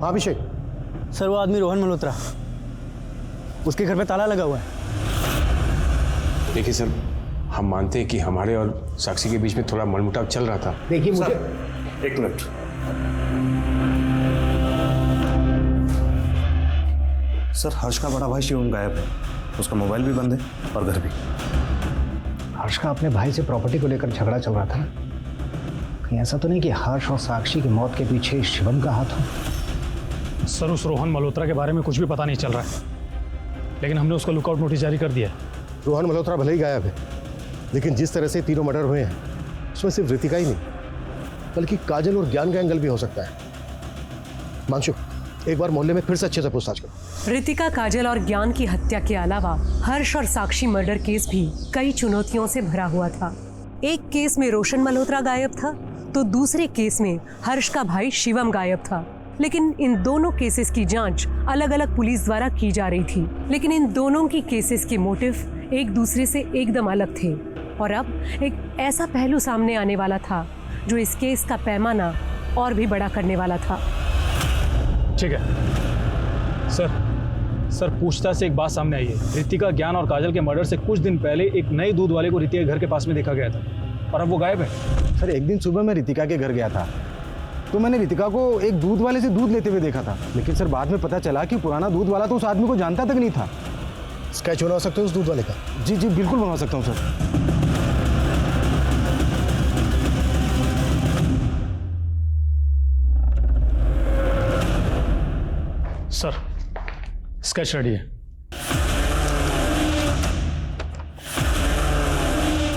हाँ अभिषेक। सर वो आदमी रोहन मल्होत्रा, उसके घर पे ताला लगा हुआ है। देखिए सर, हम मानते हैं कि हमारे और साक्षी के बीच में थोड़ा मनमुटाव चल रहा था। देखिए मुझे एक मिनट। सर हर्ष का बड़ा भाई शिवम गायब है, उसका मोबाइल भी बंद है और घर भी। हर्ष का अपने भाई से प्रॉपर्टी को लेकर झगड़ा चल रहा था ना? कहीं ऐसा तो नहीं कि हर्ष और साक्षी की मौत के पीछे शिवम का हाथ हो? सर उस रोहन मल्होत्रा के बारे में कुछ भी पता नहीं चल रहा है, लेकिन हमने उसका लुकआउट नोटिस जारी कर दिया है। रोहन मल्होत्रा भले ही गायब है, लेकिन जिस तरह से तीनों मर्डर हुए हैं उसमें सिर्फ रितिका ही नहीं बल्कि काजल और ज्ञान का एंगल भी हो सकता है। मांशु, एक बार मोहल्ले में फिर से अच्छे से पूछताछ करो। रितिका, काजल और ज्ञान की हत्या के अलावा हर्ष और साक्षी मर्डर केस भी कई चुनौतियों से भरा हुआ था। एक केस में रोशन मल्होत्रा गायब था, तो दूसरे केस में हर्ष का भाई शिवम गायब था। लेकिन इन दोनों केसेस की जांच अलग अलग पुलिस द्वारा की जा रही थी, लेकिन इन दोनों की केसेस के मोटिव एक दूसरे से एकदम अलग थे। और अब एक ऐसा पहलू सामने आने वाला था जो इस केस का पैमाना और भी बड़ा करने वाला था। ठीक है सर, पूछताछ से एक बात सामने आई है। रितिका, ज्ञान और काजल के मर्डर से कुछ दिन पहले एक नए दूध वाले को रितिका के घर के पास में देखा गया था और अब वो गायब है। सर, एक दिन सुबह मैं रितिका के घर गया था तो मैंने रितिका को एक दूध वाले से दूध लेते हुए देखा था, लेकिन सर बाद में पता चला कि पुराना दूध वाला तो उस आदमी को जानता तक नहीं था। स्केच बनवा सकते हो उस दूध वाले का? जी बिल्कुल बनवा सकता हूँ सर। सर, स्केच रेडी है।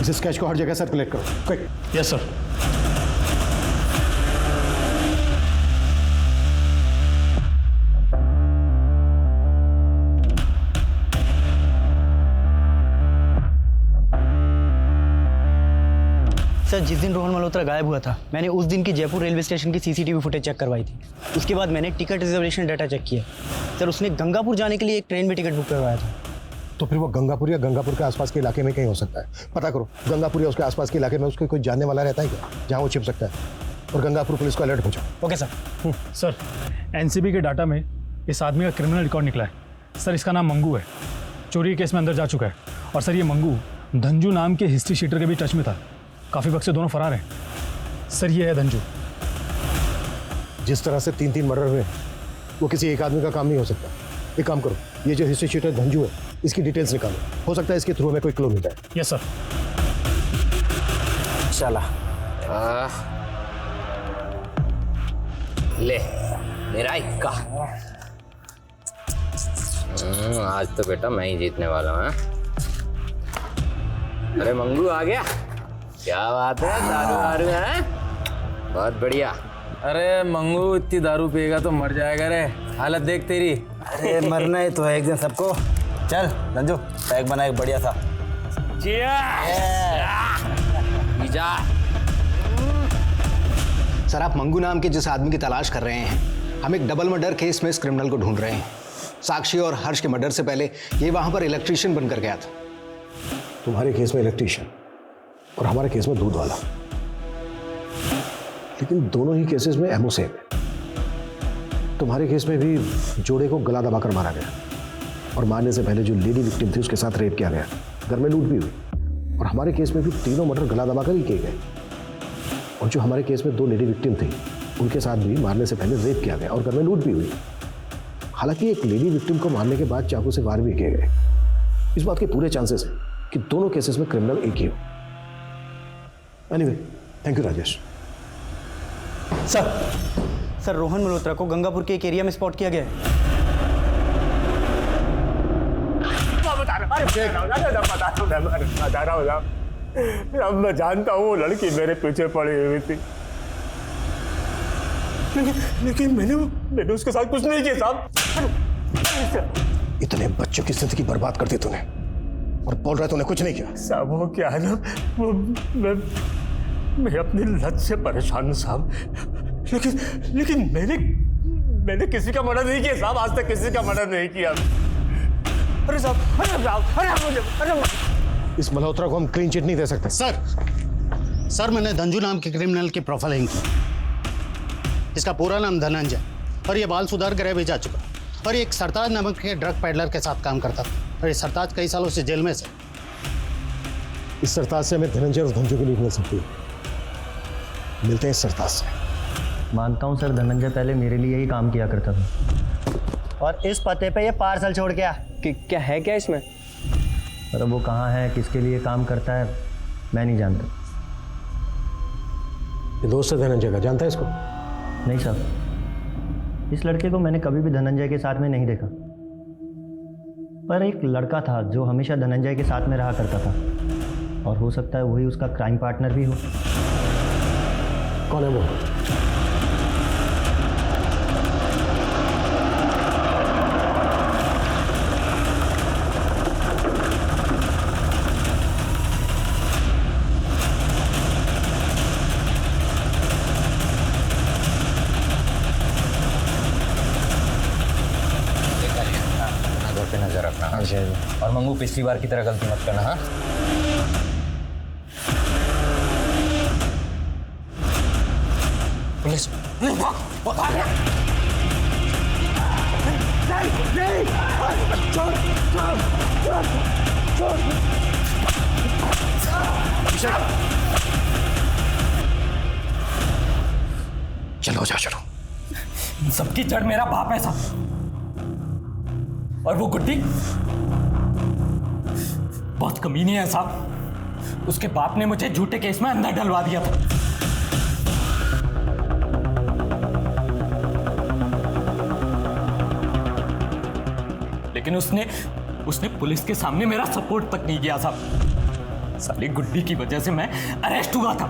इस स्केच को हर जगह सर्कुलेट करो, क्विक। Yes sir. सर, जिस दिन रोहन मल्होत्रा गायब हुआ था, मैंने उस दिन की जयपुर रेलवे स्टेशन की सीसीटीवी फुटेज चेक करवाई थी। उसके बाद मैंने टिकट रिजर्वेशन डाटा चेक किया। सर, उसने गंगापुर जाने के लिए एक ट्रेन में टिकट बुक करवाया था। तो फिर वो गंगापुर या गंगापुर के आसपास के इलाके में कहीं हो सकता है। पता करो, गंगापुर या उसके आसपास के इलाके में उसके कोई जानने वाला रहता है क्या, जहाँ वो छिप सकता है? और गंगापुर पुलिस को अलर्ट पहुँचाओ। Okay sir. सर, एनसीबी के डाटा में इस आदमी का क्रिमिनल रिकॉर्ड निकला है। सर, इसका नाम मंगू है, चोरी के केस में अंदर जा चुका है। और सर, ये मंगू धंजू नाम के हिस्ट्री शीटर के भी टच में था। काफ़ी वक्त से दोनों फरार हैं। सर, ये है धंजू। जिस तरह से 3 मर्डर हुए वो किसी एक आदमी का काम नहीं हो सकता। एक काम करो, ये जो हिस्ट्री शीटर धंजू है इसकी डिटेल्स निकालो, हो सकता है इसके थ्रू में कोई क्लू मिल जाए। Yes sir. चला ले मेरा इक्का। आज तो बेटा मैं ही जीतने वाला हूँ। अरे मंगू आ गया, क्या बात है, दारू है, बहुत बढ़िया। अरे मंगू, इतनी दारू पिएगा तो मर जाएगा रे, हालत देख तेरी। अरे मरना ही तो है एक दिन सबको। चल धंजू, पैक बना एक बढ़िया सा। सर, आप मंगू नाम के जिस आदमी की तलाश कर रहे हैं, हम एक डबल मर्डर केस में इस क्रिमिनल को ढूंढ रहे हैं। साक्षी और हर्ष के मर्डर से पहले ये वहां पर इलेक्ट्रीशियन बनकर गया था। तुम्हारे केस में इलेक्ट्रीशियन और हमारे केस में दूध वाला, लेकिन दोनों ही केसेस में एमओ सेम है। तुम्हारे केस में भी जोड़े को गला दबाकर मारा गया और मारने से पहले जो लेडी विक्टिम थी उसके साथ रेप किया गया, घर में लूट भी हुई। और हमारे केस में भी तीनों मर्डर गला दबाकर ही किए गए। और जो हमारे केस में 2 लेडी विक्टिम थी उनके साथ भी मारने से पहले रेप किया गया और घर में लूट भी हुई। हालांकि एक लेडी विक्टिम को मारने के बाद चाकू से वार भी किए गए। इस बात के पूरे चांसेस हैं कि दोनों केसेस में क्रिमिनल एक ही हो। Anyway, thank you Rajesh. Sir, Rohan Malhotra को गंगापुर के एक एरिया में स्पॉट किया गया है। अब मैं जानता हूँ वो लड़की मेरे पीछे पड़ी हुई थी, लेकिन मैंने उसके साथ कुछ नहीं किया साहब। इतने बच्चों की जिंदगी बर्बाद कर दी तूने और बोल रहा है तूने कुछ नहीं किया। साहब वो क्या है ना, वो मैं अपनी लत से परेशान हूँ साहब, लेकिन मैंने किसी का मर्डर नहीं किया साहब, आज तक किसी का मर्डर नहीं किया। अरे साहब, अरे इस मल्होत्रा को हम क्लीन चिट नहीं दे सकते। सर, मैंने धंजू नाम के क्रिमिनल की प्रोफाइलिंग की। इसका पूरा नाम धनंजय और ये बाल सुधार गृह भी जा चुका और ये एक सरताज नामक के ड्रग पैडलर के साथ काम करता था और ये सरताज कई सालों से जेल में से। इस सरताज से हमें धनंजय और धंजू की लीड मिल सकती है। मिलते हैं इस सरताज से। मानता हूँ सर, धनंजय पहले मेरे लिए ही काम किया करता था और इस पते पे ये पार्सल छोड़ गया। क्या है क्या इसमें? पर वो कहाँ है, किसके लिए काम करता है, मैं नहीं जानता। ये दोस्त है धनंजय का, जानता है इसको? नहीं साहब, इस लड़के को मैंने कभी भी धनंजय के साथ में नहीं देखा। पर एक लड़का था जो हमेशा धनंजय के साथ में रहा करता था, और हो सकता है वही उसका क्राइम पार्टनर भी हो। कौन है वो? घर पे नजर रखना। और मंगू पिछली बार की तरह गलती मत करना। हाँ पुलिस चलो जा चलो। सबकी जड़ मेरा बाप है साहब, और वो गुड्डी बहुत कमीनी है साहब। उसके बाप ने मुझे झूठे केस में अंदर डलवा दिया था। लेकिन उसने पुलिस के सामने मेरा सपोर्ट तक नहीं किया साहब। साली गुड्डी की वजह से मैं अरेस्ट हुआ था।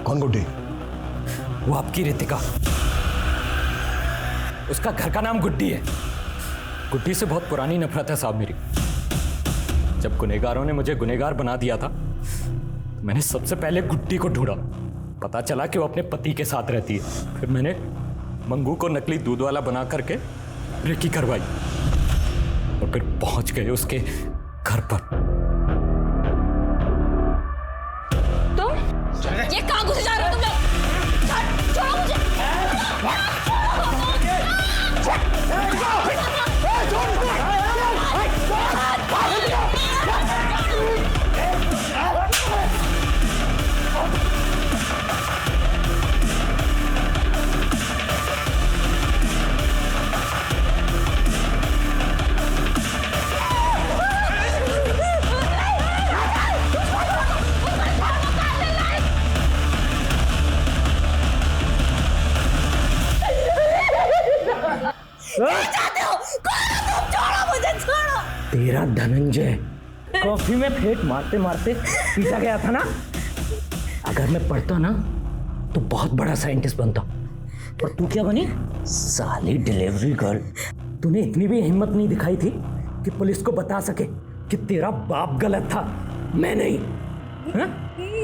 कौन गुड्डी? वो आपकी रितिका। उसका घर का नाम गुड्डी है। गुड्डी से बहुत पुरानी नफरत है साहब मेरी। जब गुनहगारों ने मुझे गुनहगार बना दिया था तो मैंने सबसे पहले गुड्डी को ढूंढा। पता चला कि वो अपने पति के साथ रहती है। फिर मैंने मंगू को नकली दूध वाला बना करके रेकी करवाई और फिर पहुंच गए उसके घर पर। तुम ये कहां घुसे जा रहे हो तुम लोग? छोड़ो मुझे। तेरा धनंजय कॉफी में फेंक मारते मारते पीछा गया था ना। अगर मैं पढ़ता ना तो बहुत बड़ा साइंटिस्ट बनता। और तू क्या बनी? साली डिलीवरी गर्ल। तूने इतनी भी हिम्मत नहीं दिखाई थी कि पुलिस को बता सके कि तेरा बाप गलत था, मैं नहीं। हा?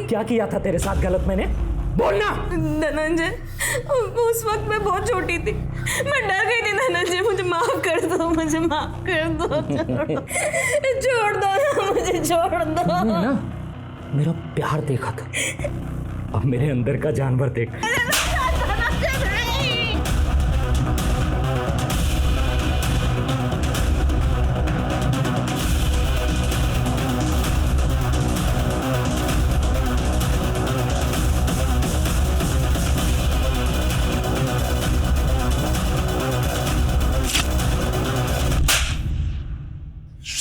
क्या किया था तेरे साथ गलत मैंने? बोलना। धनंजय, उस वक्त मैं बहुत छोटी थी, मैं डर गई थी। धनंजय मुझे माफ कर दो, मुझे माफ कर दो। छोड़ दो ना, मुझे छोड़ दो ना। मेरा प्यार देखा था, अब मेरे अंदर का जानवर देख।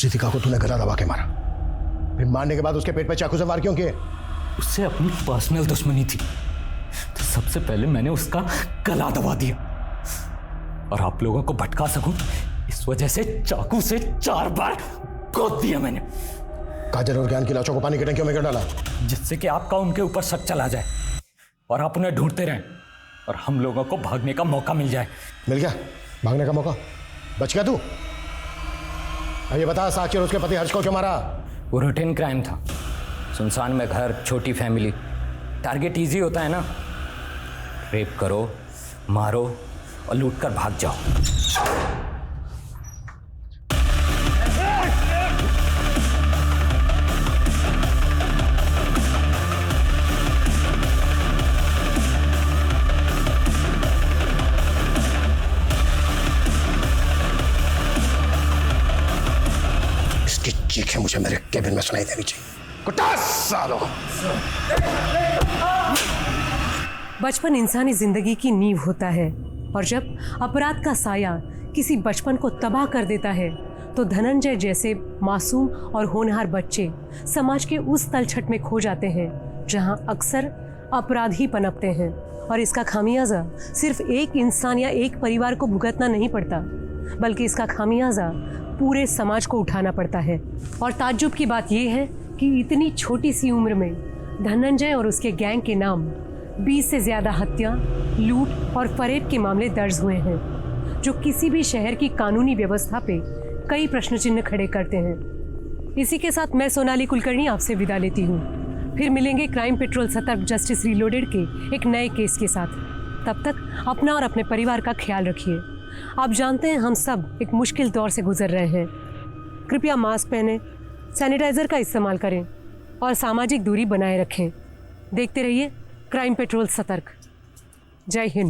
रितिका को तूने गला दबा के मारा, फिर मारने के बाद उसके पेट पे चाकू से वार क्यों किए? उससे अपनी पर्सनल दुश्मनी थी तो सबसे पहले मैंने उसका गला दबा दिया, और आप लोगों को भटका सकूं इस वजह से चाकू से 4 बार गोद दिया मैंने। काजल और ज्ञान की लाशों को पानी की टंकियों में कर डाला, जिससे कि आपका उनके ऊपर शक चला जाए और आप उन्हें ढूंढते रहें और हम लोगों को भागने का मौका मिल जाए। मिल गया भागने का मौका? बच गया तू? अब ये बता, साक्षी और उसके पति हर्ष को क्यों मारा? वो रूटीन क्राइम था। सुनसान में घर, छोटी फैमिली, टारगेट इजी होता है ना। रेप करो, मारो और लूट कर भाग जाओ। चीखें मुझे मेरे केबिन में सुनाई देनी चाहिए। कुत्ता सालो! बचपन इंसानी जिंदगी की नींव होता है, और जब अपराध का साया किसी बचपन को तबाह कर देता है तो धनंजय जैसे मासूम और होनहार बच्चे समाज के उस तलछट में खो जाते हैं जहां अक्सर अपराध ही पनपते हैं। और इसका खामियाजा सिर्फ एक इंसान या एक परिवार को भुगतना नहीं पड़ता, बल्कि इसका खामियाजा पूरे समाज को उठाना पड़ता है। और ताज्जुब की बात यह है कि इतनी छोटी सी उम्र में धनंजय और उसके गैंग के नाम 20 से ज़्यादा हत्या, लूट और फरेब के मामले दर्ज हुए हैं, जो किसी भी शहर की कानूनी व्यवस्था पे कई प्रश्न चिन्ह खड़े करते हैं। इसी के साथ मैं सोनाली कुलकर्णी आपसे विदा लेती हूँ। फिर मिलेंगे क्राइम पेट्रोल सतर्क जस्टिस रीलोडेड के एक नए केस के साथ। तब तक अपना और अपने परिवार का ख्याल रखिए। आप जानते हैं हम सब एक मुश्किल दौर से गुजर रहे हैं। कृपया मास्क पहने, सैनिटाइज़र का इस्तेमाल करें और सामाजिक दूरी बनाए रखें। देखते रहिए क्राइम पेट्रोल सतर्क। जय हिंद।